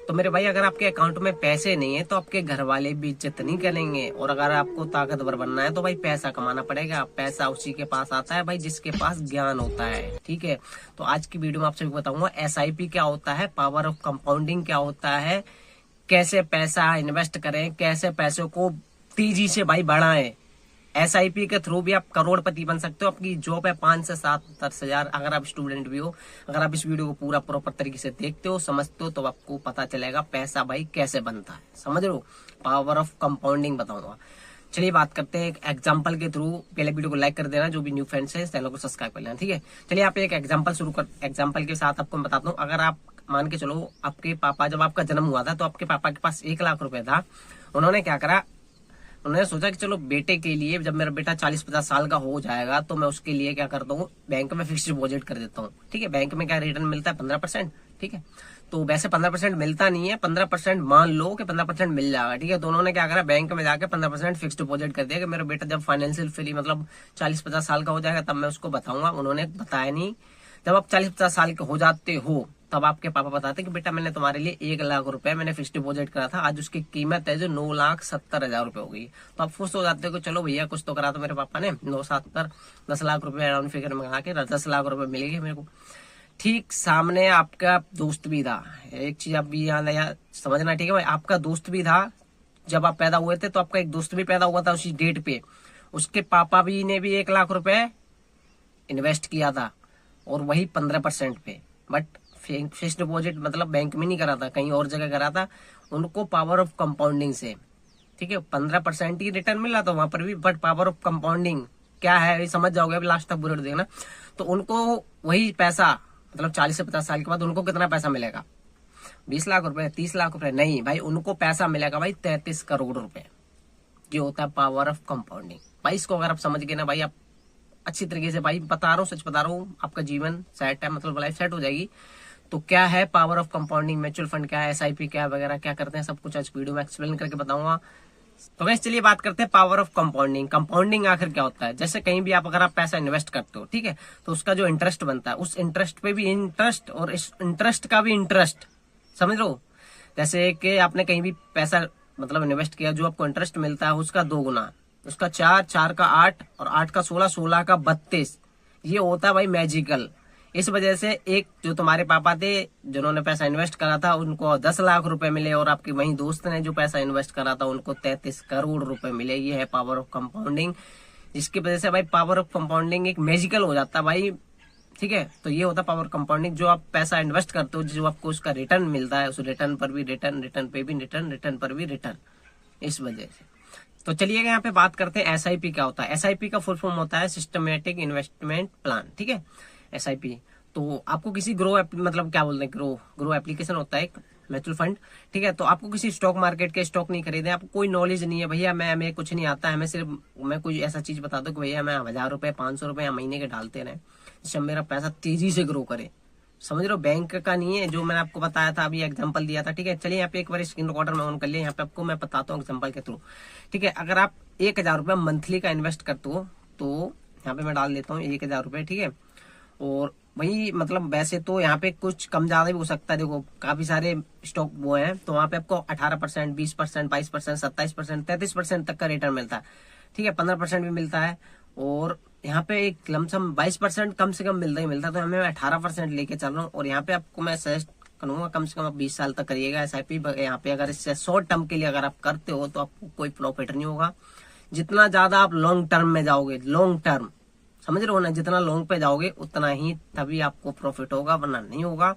तो मेरे भाई अगर आपके अकाउंट में पैसे नहीं है तो आपके घर वाले भी इज्जत नहीं करेंगे। और अगर आपको ताकतवर बनना है तो भाई पैसा कमाना पड़ेगा। पैसा उसी के पास आता है भाई जिसके पास ज्ञान होता है, ठीक है। तो आज की वीडियो में आपसे बताऊंगा SIP क्या होता है, पावर ऑफ कंपाउंडिंग क्या होता है, कैसे पैसा इन्वेस्ट करें, कैसे पैसों को तेजी से भाई बढ़ाएं। SIP के थ्रू भी आप करोड़पति बन सकते हो। आपकी जॉब है 5 से 7 10 हजार। अगर आप स्टूडेंट भी हो, अगर आप इस वीडियो को पूरा प्रॉपर तरीके से देखते हो, समझते हो, तो आपको पता चलेगा पैसा भाई कैसे बनता है। समझ रहे हो, पावर ऑफ कंपाउंडिंग बताऊंगा। चलिए बात करते हैं एक एग्जांपल के थ्रू। पहले वीडियो को लाइक कर देना, जो भी न्यू फ्रेंड्स है चैनल को सब्सक्राइब कर लेना, ठीक है। चलिए आप एक एग्जांपल के साथ आपको बताता हूँ। अगर आप मान के चलो, आपके पापा, जब आपका जन्म हुआ था तो आपके पापा के पास 1 लाख रुपए था। उन्होंने क्या करा, उन्होंने सोचा कि चलो बेटे के लिए, जब मेरा बेटा 40-50 साल का हो जाएगा तो मैं उसके लिए क्या करता हूँ, बैंक में फिक्स डिपॉजिट कर देता हूँ, ठीक है। बैंक में क्या रिटर्न मिलता है, 15%, ठीक है। तो वैसे 15% मिलता नहीं है, 15% मान लो कि 15% मिल जाएगा, ठीक है। तो उन्होंने क्या करा, बैंक में जाके 15% फिक्स डिपॉजिट कर दिया कि मेरा बेटा जब फाइनेंशियल फ्री, मतलब 40-50 साल का हो जाएगा तब मैं उसको बताऊंगा। उन्होंने बताया नहीं। जब आप 40-50 साल के हो जाते हो तब आपके पापा बताते कि बेटा मैंने तुम्हारे लिए 1 लाख रुपए मैंने फिक्स डिपॉजिट करा था, आज उसकी कीमत है जो 9,70,000 रुपए हो गई। तो आप खुश हो जाते हो कि चलो भैया कुछ तो करा तो मेरे पापा ने, 9,70, 10 लाख रुपए अराउंड फिगर में के 10 लाख रुपए मिलेंगे मेरे को। ठीक सामने आपका दोस्त भी था। एक चीज आप भी यहाँ समझना, ठीक है भाई, आपका दोस्त भी था। जब आप पैदा हुए थे तो आपका एक दोस्त भी पैदा हुआ था उसी डेट पे। उसके पापा भी ने भी 1 लाख रुपए इन्वेस्ट किया था, और वही 15% पे। बट फिक्स डिपॉजिट मतलब बैंक में नहीं करा था, कहीं और जगह करा था। उनको पावर ऑफ कंपाउंडिंग से, ठीक है, 15% ही रिटर्न मिला था वहां पर भी। बट पावर ऑफ कंपाउंडिंग क्या है ये समझ जाओगे, अभी लास्ट तक बुलेट देखना। तो उनको वही पैसा, मतलब 40 से 50 साल के बाद उनको कितना पैसा मिलेगा, 20 लाख रुपए, 30 लाख रुपए नहीं भाई, उनको पैसा मिलेगा भाई 33 करोड़ रुपए। ये होता है पावर ऑफ कंपाउंडिंग भाई। इसको अगर आप समझ गए ना भाई, आप अच्छी तरीके से, भाई बता रहा हूँ, सच बता रहा हूँ, आपका जीवन सेट है, मतलब लाइफ सेट हो जाएगी। तो क्या है power of compounding, mutual fund क्या है, SIP क्या है, वगैरह क्या करते हैं, सब कुछ आज वीडियो में एक्सप्लेन करके बताऊंगा। तो वैसे चलिए बात करते हैं पावर ऑफ कंपाउंडिंग। कंपाउंडिंग आखिर क्या होता है। जैसे कहीं भी आप, अगर आप पैसा इन्वेस्ट करते हो, ठीक है, तो उसका जो इंटरेस्ट बनता है, उस इंटरेस्ट पे भी इंटरेस्ट, और इस इंटरेस्ट का भी इंटरेस्ट, समझ लो। जैसे कि आपने कहीं भी पैसा मतलब इन्वेस्ट किया, जो आपको इंटरेस्ट मिलता है उसका 2 गुना, उसका 4, 4 का 8, और 8 का 16, 16 का 32। ये होता है भाई मैजिकल। इस वजह से एक जो तुम्हारे पापा थे जिन्होंने पैसा इन्वेस्ट करा था उनको 10 लाख रुपए मिले, और आपके वही दोस्त ने जो पैसा इन्वेस्ट करा था उनको 33 करोड़ रुपए मिले। ये है पावर ऑफ कंपाउंडिंग, जिसकी वजह से भाई पावर ऑफ कंपाउंडिंग एक मैजिकल हो जाता है भाई, ठीक है। तो ये होता है पावर कंपाउंडिंग। जो आप पैसा इन्वेस्ट करते हो, जो आपको उसका रिटर्न मिलता है, उस रिटर्न पर भी रिटर्न, रिटर्न पे भी रिटर्न, रिटर्न पर भी रिटर्न, इस वजह से। तो चलिए यहाँ पे बात करते हैं SIP क्या होता है। SIP का फुल फॉर्म होता है सिस्टमेटिक इन्वेस्टमेंट प्लान, ठीक है, SIP। तो आपको किसी मतलब क्या बोलते हैं, ग्रो एप्लीकेशन होता है एक म्यूचुअल फंड, ठीक है। तो आपको किसी स्टॉक मार्केट के स्टॉक नहीं खरीदे, आपको कोई नॉलेज नहीं है भैया, हमें कुछ नहीं आता है, हमें सिर्फ मैं कोई ऐसा चीज बता दो कि भैया मैं 1000 रुपए 500 रुपए या महीने के डालते रहे, जिससे मेरा पैसा तेजी से ग्रो करे। समझ रहे हो, बैंक का नहीं है जो मैंने आपको बताया था, अभी एग्जांपल दिया था, ठीक है। चलिए यहाँ पे एक बार स्क्रीन रिकॉर्डर में ऑन कर लिया, यहाँ पे आपको मैं बताता हूँ एग्जांपल के थ्रू, ठीक है। अगर आप 1000 रुपए मंथली का इन्वेस्ट करते हो तो यहाँ पे मैं डाल देता हूँ 1000 रुपए, ठीक है। और वही मतलब वैसे तो यहाँ पे कुछ कम ज्यादा भी हो सकता है, देखो काफी सारे स्टॉक वो हैं, तो वहाँ पे आपको 18%, 20%, 22%, 27%, 33% तक का रिटर्न मिलता है, ठीक है। 15% भी मिलता है, और यहाँ पे एक लमसम 22% कम से कम मिलता ही मिलता है। तो हमें 18% लेके चल रहा हूँ, और यहाँ पे आपको मैं सजेस्ट करूंगा कम से कम आप 20 साल तक करिएगा SIP। यहाँ पे अगर इससे शॉर्ट टर्म के लिए अगर आप करते हो तो आपको कोई प्रॉफिट नहीं होगा। जितना ज्यादा आप लॉन्ग टर्म में जाओगे, लॉन्ग टर्म, समझ रहे हो ना, जितना लॉन्ग पे जाओगे उतना ही तभी आपको प्रॉफिट होगा, वरना नहीं होगा।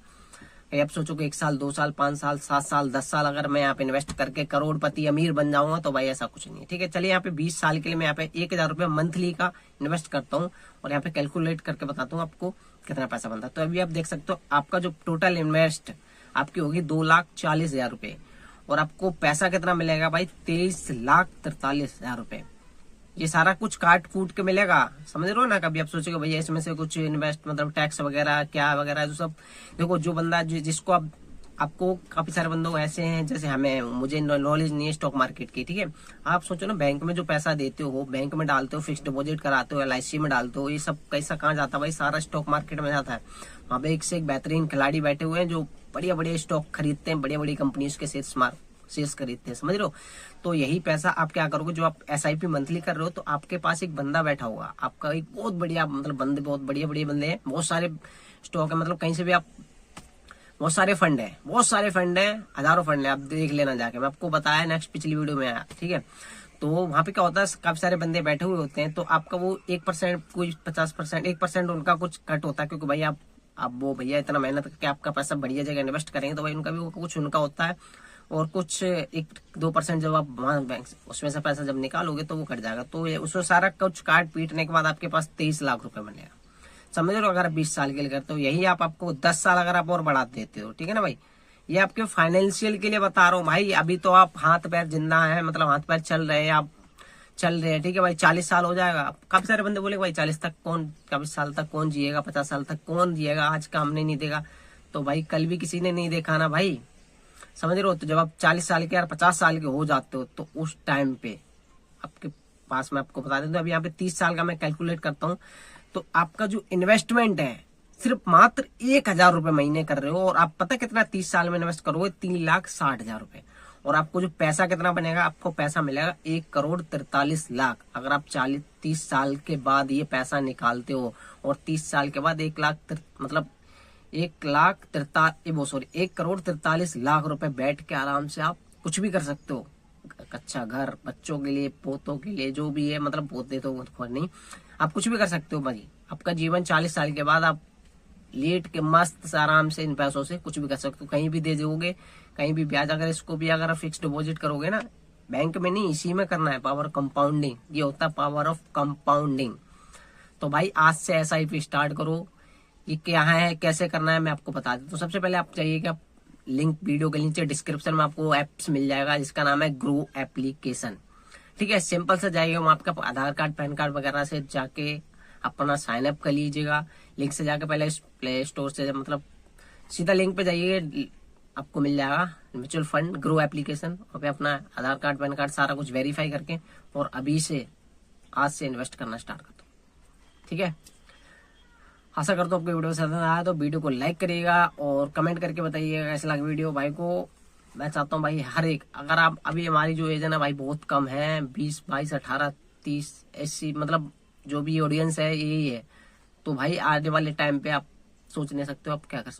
आप सोचोगे 1 साल, 2 साल, 5 साल, 7 साल, 10 साल अगर मैं यहाँ पे इन्वेस्ट करके करोड़पति अमीर बन जाऊंगा, तो भाई ऐसा कुछ नहीं है, ठीक है। चलिए यहाँ पे 20 साल के लिए मैं यहाँ पे 1000 रुपए मंथली का इन्वेस्ट करता हूँ, और यहाँ पे कैलकुलेट करके बताता हूँ आपको कितना पैसा बनता है। तो अभी आप देख सकते हो आपका जो टोटल इन्वेस्ट आपकी होगी 2,40,000 रुपए, और आपको पैसा कितना मिलेगा भाई, 23,43,000 रुपए। ये सारा कुछ काट कूट के मिलेगा, समझ रहे हो ना। कभी आप सोचोगे भैया इसमें से कुछ इन्वेस्ट मतलब टैक्स वगैरह क्या वगैरह जो सब, देखो जो बंदा जिसको आपको काफी सारे बंदों ऐसे हैं जैसे हमें, मुझे नॉलेज नहीं है स्टॉक मार्केट की, ठीक है। आप सोचो ना, बैंक में जो पैसा देते हो, बैंक में डालते हो, फिक्स डिपॉजिट कराते हो, LIC में डालते हो, ये सब कैसा कहाँ जाता है भाई, सारा स्टॉक मार्केट में जाता है। वहां पे एक से एक बेहतरीन खिलाड़ी बैठे हुए हैं जो बढ़िया बढ़िया स्टॉक खरीदते हैं, बढ़िया बढ़िया कंपनी के शेयर्स खरीदते हैं, समझ रहे हो। तो यही पैसा आप क्या करोगे, जो आप SIP मंथली कर रहे हो, तो आपके पास एक बंदा बैठा होगा, आपका एक बहुत बढ़िया मतलब बंदे, बहुत बढ़िया बढ़िया बंदे हैं, बहुत सारे स्टॉक है, मतलब कहीं से भी आप, बहुत सारे फंड है, बहुत सारे फंड है, हजारों फंड है, आप देख लेना जाके, मैं आपको बताया नेक्स्ट पिछली वीडियो में आया, ठीक है। तो वहां पे क्या होता है, काफी सारे बंदे बैठे हुए होते हैं, तो आपका वो 1%, कोई 50%, 1% उनका कुछ कट होता है, क्योंकि भाई आप वो भैया इतना मेहनत करके आपका पैसा बढ़िया जगह इन्वेस्ट करेंगे, तो भाई उनका भी कुछ उनका होता है, और कुछ 1-2% जब आप वहाँ बैंक उसमें से पैसा जब निकालोगे तो वो कट जाएगा, तो उसको सारा कुछ काट पीटने के बाद आपके पास 23 लाख रुपए बनेगा, समझ रहे हो। अगर आप 20 साल के लिए करते हो, यही आपको 10 साल अगर आप और बढ़ा देते हो, ठीक है ना भाई। ये आपके फाइनेंशियल के लिए बता रहा हूँ भाई, अभी तो आप हाथ पैर जिंदा है, मतलब हाथ पैर चल रहे हैं, आप चल रहे हैं, ठीक है भाई। 40 साल हो जाएगा, काफी सारे बंदे बोले भाई 40 साल तक कौन जिएगा, 50 साल तक कौन जिएगा, आज का हमने नहीं देखा, तो भाई कल भी किसी ने नहीं देखा ना भाई, समझ रहे हो। तो जब आप 40 साल के या 50 साल के हो जाते हो, तो उस टाइम पे आपके पास, मैं आपको बता देता हूँ, अभी यहाँ पे 30 साल का मैं कैलकुलेट करता हूँ, तो आपका जो इन्वेस्टमेंट है सिर्फ मात्र 1,000 रुपए महीने कर रहे हो, और आप पता कितना 30 साल में इन्वेस्ट करोगे, 3,60,000 रुपए, और आपको जो पैसा कितना बनेगा, आपको पैसा मिलेगा 1,43,00,000। अगर आप 30 साल के बाद ये पैसा निकालते हो, और 30 साल के बाद 1,43,00,000 रुपए बैठ के आराम से आप कुछ भी कर सकते हो, अच्छा घर, बच्चों के लिए, पोतों के लिए, जो भी है, मतलब पोते तो नहीं, आप कुछ भी कर सकते हो भाई। आपका जीवन 40 साल के बाद आप लेट के मस्त आराम से इन पैसों से कुछ भी कर सकते हो, कहीं भी दे दोगे, कहीं भी ब्याज, अगर इसको भी अगर फिक्स डिपॉजिट करोगे ना, बैंक में नहीं, इसी में करना है, पावर कंपाउंडिंग, ये होता है पावर ऑफ कंपाउंडिंग। तो भाई आज से SIP स्टार्ट करो। ये क्या है, कैसे करना है, मैं आपको बता देता हूँ। तो सबसे पहले आप चाहिए कि लिंक, वीडियो के नीचे डिस्क्रिप्शन में आपको एप्स मिल जाएगा, जिसका नाम है ग्रो एप्लीकेशन, ठीक है। सिंपल से जाइएगा, वहाँ आपका आधार कार्ड, पैन कार्ड वगैरह से जाके अपना साइन अप कर लीजिएगा। लिंक से जाके पहले प्ले स्टोर से, मतलब सीधा लिंक पे जाइए, आपको मिल जाएगा म्यूचुअल फंड ग्रो एप्लीकेशन, वहाँ पे अपना आधार कार्ड, पैन कार्ड सारा कुछ वेरीफाई करके, और अभी से आज से इन्वेस्ट करना स्टार्ट कर दो, ठीक है। आशा करता हूँ आपको वीडियो पसंद आया, तो वीडियो को लाइक करिएगा और कमेंट करके बताइएगा कैसा लगा वीडियो। भाई को मैं चाहता हूँ भाई, हर एक, अगर आप अभी, हमारी जो एज है ना भाई बहुत कम है, 20, 22, 18, 30 ऐसी, मतलब जो भी ऑडियंस है यही है, तो भाई आने वाले टाइम पे आप सोच नहीं सकते हो आप क्या कर सकते हो।